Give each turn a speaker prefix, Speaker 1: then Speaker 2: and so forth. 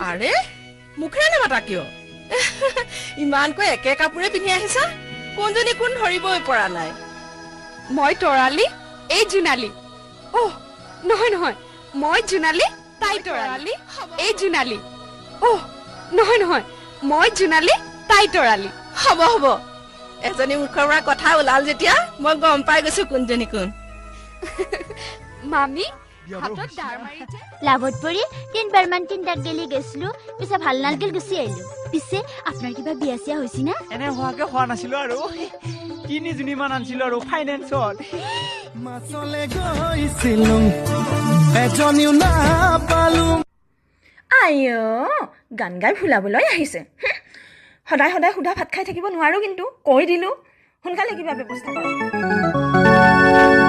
Speaker 1: আৰে মুখেৰে নামাতা কিয় ইমানকৈ একে কাপোৰে পিন্ধি আহিছা কোনজনী কোন ধৰিবই পৰা নাই
Speaker 2: মই তৰালি এই জোনালী অহ নহয় নহয় মই জোনালী তাই তৰালি এই জোনালী অহ নহয় নহয় মই জোনালী তাই তৰালি
Speaker 1: হ'ব হ'ব এজনী মুখৰ পৰা কথা ওলাল যেতিয়া মই গম পাই গৈছো কোনজনী কোন
Speaker 2: মামি হাতত ডাৰ মাৰিছে
Speaker 3: লাভত পৰি 3 বাৰমান 3 গেলি গৈছিলো পিছে ভাল নালগিল গুচি আহিলো পিছে আপোনাৰ কিবা বিয়া চিয়া হৈছি না
Speaker 4: এনে হোৱাকে হোৱা নাছিলো আৰু 3 জনীমান আনছিলো আৰু ফাইনেন্সত মাছলে গৈছিলো এজনীও না পালো
Speaker 5: আইও গান গাই ফুলাবলৈ আহিছে সদায় সদায় সুধা ভাত খাই থাকিব নোৱাৰো কিন্তু কৈ দিলো সোনকালে কিবা ব্যৱস্থা কৰক